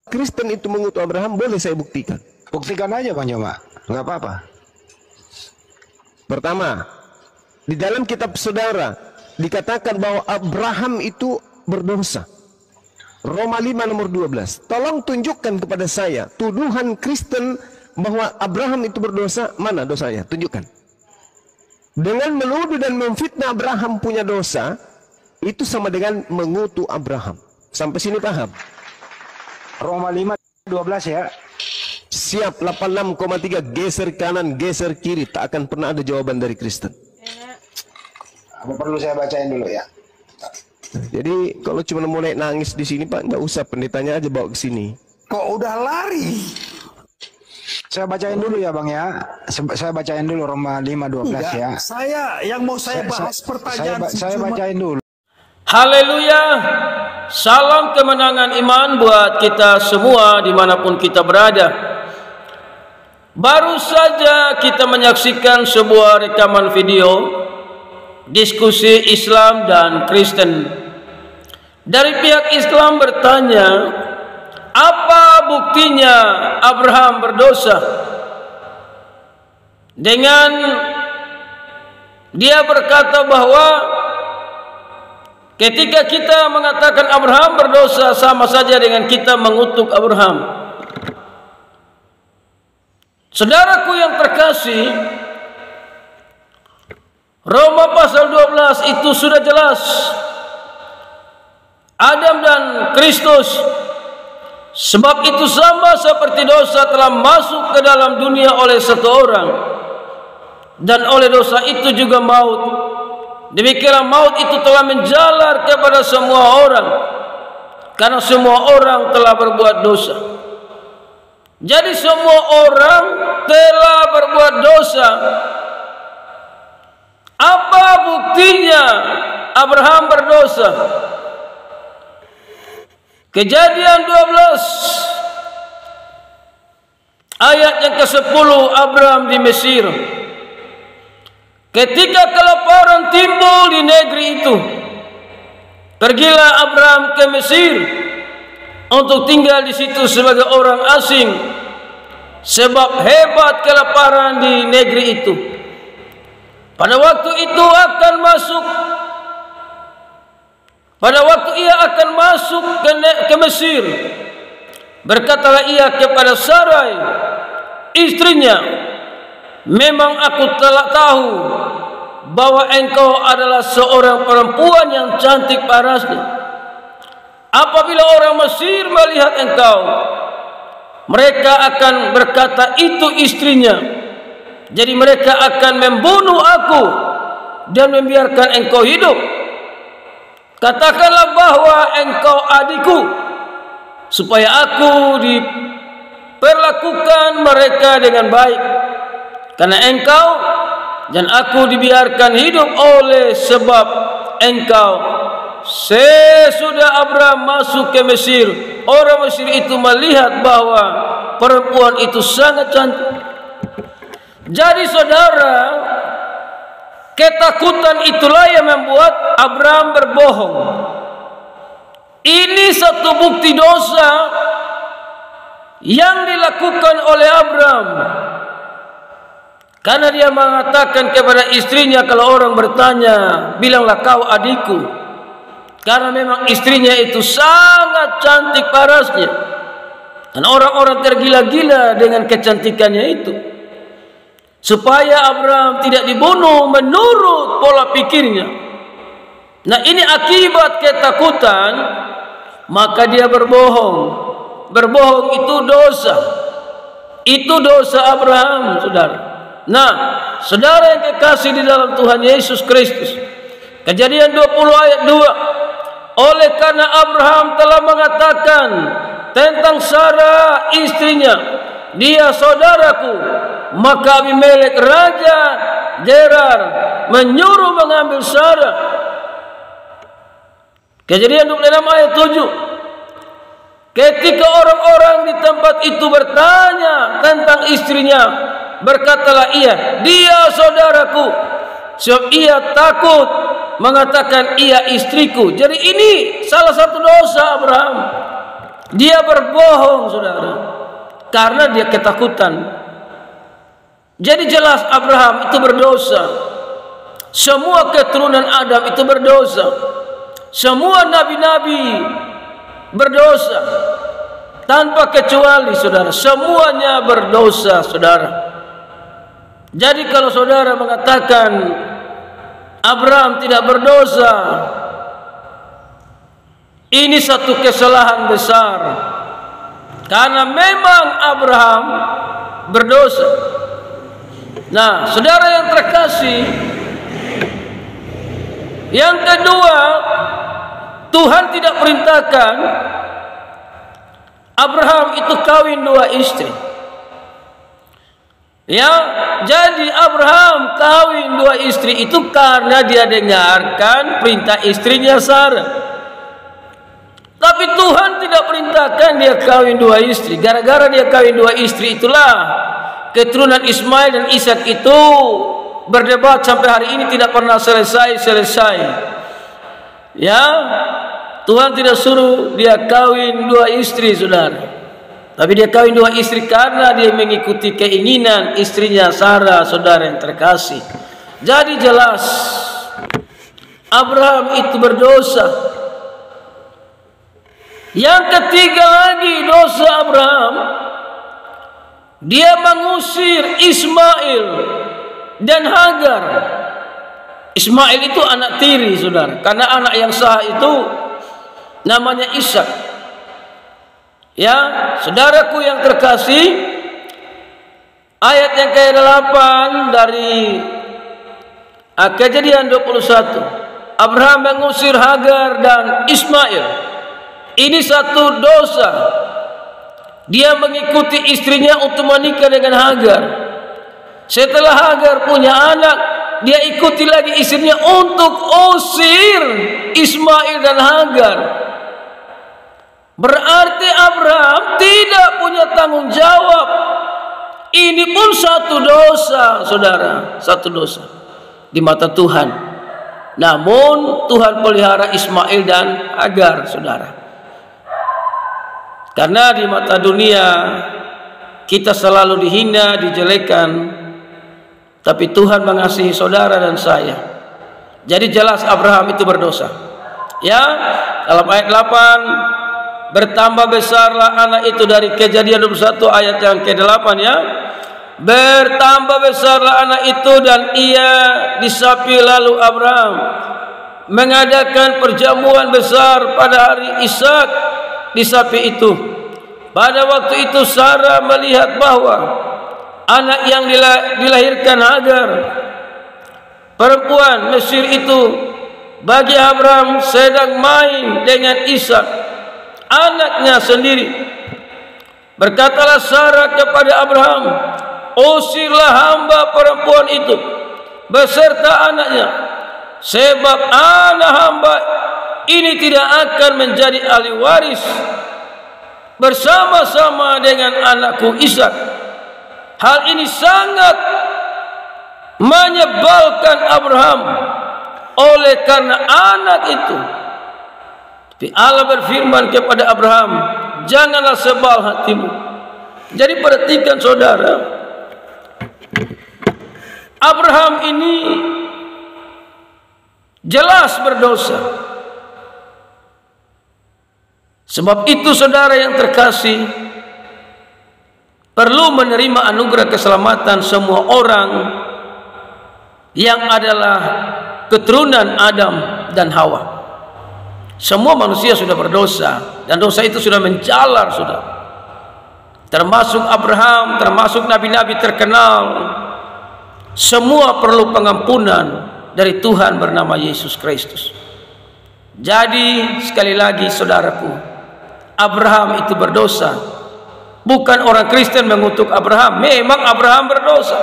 Kristen itu mengutuk Abraham, boleh saya buktikan. Buktikan aja Bang Joma, nggak apa-apa. Pertama, di dalam kitab saudara dikatakan bahwa Abraham itu berdosa. Roma 5 nomor 12. Tolong tunjukkan kepada saya tuduhan Kristen bahwa Abraham itu berdosa. Mana dosanya? Tunjukkan. Dengan menuduh dan memfitnah Abraham punya dosa, itu sama dengan mengutuk Abraham. Sampai sini paham? Roma 5:12 ya. Siap. 86,3. Geser kanan, geser kiri, tak akan pernah ada jawaban dari Kristen. Apa perlu saya bacain dulu ya? Jadi kalau cuma mulai nangis di sini Pak, nggak usah, pendetanya aja bawa ke sini. Kok udah lari? Saya bacain dulu ya Bang ya. Saya bacain dulu Roma 5:12 ya. Saya yang mau saya bahas pertanyaan saya bacain dulu. Haleluya. Salam kemenangan iman buat kita semua dimanapun kita berada. Baru saja kita menyaksikan sebuah rekaman video diskusi Islam dan Kristen. Dari pihak Islam bertanya, apa buktinya Abraham berdosa? Dengan dia berkata bahwa ketika kita mengatakan Abraham berdosa, sama saja dengan kita mengutuk Abraham. Saudaraku yang terkasih, Roma pasal 12 itu sudah jelas. Adam dan Kristus, sebab itu sama seperti dosa telah masuk ke dalam dunia oleh satu orang, dan oleh dosa itu juga maut. Demikianlah maut itu telah menjalar kepada semua orang, karena semua orang telah berbuat dosa. Jadi semua orang telah berbuat dosa. Apa buktinya Abraham berdosa? Kejadian 12 ayat yang ke-10, Abraham di Mesir. Ketika kelaparan timbul di negeri itu, pergilah Abraham ke Mesir untuk tinggal di situ sebagai orang asing, sebab hebat kelaparan di negeri itu. Pada waktu ia akan masuk ke Mesir, berkatalah ia kepada Sarai, istrinya, memang aku telah tahu bahwa engkau adalah seorang perempuan yang cantik parasnya. Apabila orang Mesir melihat engkau, mereka akan berkata itu istrinya. Jadi mereka akan membunuh aku dan membiarkan engkau hidup. Katakanlah bahwa engkau adikku, supaya aku diperlakukan mereka dengan baik. Karena engkau dan aku dibiarkan hidup oleh sebab engkau. Sesudah Abraham masuk ke Mesir, orang Mesir itu melihat bahwa perempuan itu sangat cantik. Jadi saudara, ketakutan itulah yang membuat Abraham berbohong. Ini satu bukti dosa yang dilakukan oleh Abraham, karena dia mengatakan kepada istrinya, kalau orang bertanya, bilanglah kau adikku. Karena memang istrinya itu sangat cantik parasnya, dan orang-orang tergila-gila dengan kecantikannya itu. Supaya Abraham tidak dibunuh menurut pola pikirnya. Nah, ini akibat ketakutan, maka dia berbohong. Berbohong itu dosa. Itu dosa Abraham, saudara. Nah, saudara yang kekasih di dalam Tuhan Yesus Kristus, Kejadian 20 ayat 2, oleh karena Abraham telah mengatakan tentang Sarah istrinya, dia saudaraku, maka Abimelek raja Gerar menyuruh mengambil Sarah. Kejadian 26 ayat 7, ketika orang-orang di tempat itu bertanya tentang istrinya, berkatalah ia, dia saudaraku, sebab ia takut mengatakan ia istriku. Jadi ini salah satu dosa Abraham. Dia berbohong, saudara, karena dia ketakutan. Jadi jelas Abraham itu berdosa. Semua keturunan Adam itu berdosa. Semua nabi-nabi berdosa. Tanpa kecuali, saudara, semuanya berdosa, saudara. Jadi kalau saudara mengatakan Abraham tidak berdosa, ini satu kesalahan besar. Karena memang Abraham berdosa. Nah, saudara yang terkasih, yang kedua, Tuhan tidak perintahkan Abraham itu kawin 2 istri. Ya, jadi Abraham kawin 2 istri itu karena dia dengarkan perintah istrinya Sarah. Tapi Tuhan tidak perintahkan dia kawin 2 istri. Gara-gara dia kawin 2 istri itulah keturunan Ismail dan Ishak itu berdebat sampai hari ini tidak pernah selesai. Ya, Tuhan tidak suruh dia kawin 2 istri, saudara. Tapi dia kawin 2 istri karena dia mengikuti keinginan istrinya Sarah, saudara yang terkasih. Jadi jelas Abraham itu berdosa. Yang ketiga lagi dosa Abraham, dia mengusir Ismail dan Hagar. Ismail itu anak tiri, saudara, karena anak yang sah itu namanya Ishak. Ya, saudaraku yang terkasih, ayat yang ke-8 dari Kejadian 21. Abraham mengusir Hagar dan Ismail. Ini satu dosa. Dia mengikuti istrinya untuk menikah dengan Hagar. Setelah Hagar punya anak, dia ikuti lagi istrinya untuk usir Ismail dan Hagar. Berarti Abraham tidak punya tanggung jawab. Ini pun satu dosa, saudara, satu dosa di mata Tuhan. Namun Tuhan pelihara Ismail dan Hagar, saudara. Karena di mata dunia kita selalu dihina, dijelekan, tapi Tuhan mengasihi saudara dan saya. Jadi jelas Abraham itu berdosa. Ya, dalam ayat 8, bertambah besarlah anak itu dari Kejadian 21 ayat yang ke-8, ya. Bertambah besarlah anak itu dan ia disapi. Lalu Abraham mengadakan perjamuan besar pada hari Ishak disapi itu. Pada waktu itu Sarah melihat bahwa anak yang dilahirkan Hagar, perempuan Mesir itu, bagi Abraham sedang main dengan Ishak, anaknya sendiri. Berkatalah Sarah kepada Abraham, usirlah hamba perempuan itu beserta anaknya, sebab anak hamba ini tidak akan menjadi ahli waris bersama-sama dengan anakku Ishak. Hal ini sangat menyebalkan Abraham oleh karena anak itu. Tapi Allah berfirman kepada Abraham, janganlah sebal hatimu. Jadi perhatikan saudara, Abraham ini jelas berdosa. Sebab itu saudara yang terkasih, perlu menerima anugerah keselamatan semua orang yang adalah keturunan Adam dan Hawa. Semua manusia sudah berdosa dan dosa itu sudah menjalar, sudah. Termasuk Abraham, termasuk nabi-nabi terkenal. Semua perlu pengampunan dari Tuhan bernama Yesus Kristus. Jadi sekali lagi saudaraku, Abraham itu berdosa. Bukan orang Kristen mengutuk Abraham. Memang Abraham berdosa.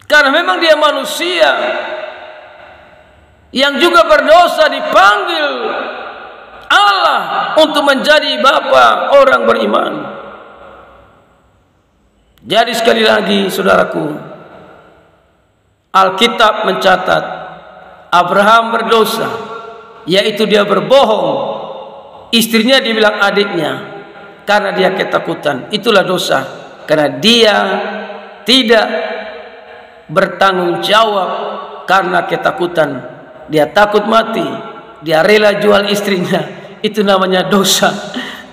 Karena memang dia manusia yang juga berdosa, dipanggil Allah untuk menjadi bapa orang beriman. Jadi sekali lagi saudaraku, Alkitab mencatat Abraham berdosa yaitu dia berbohong, istrinya dibilang adiknya karena dia ketakutan. Itulah dosa, karena dia tidak bertanggung jawab karena ketakutan. Dia takut mati, dia rela jual istrinya. Itu namanya dosa.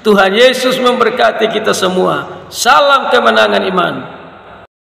Tuhan Yesus memberkati kita semua. Salam kemenangan iman.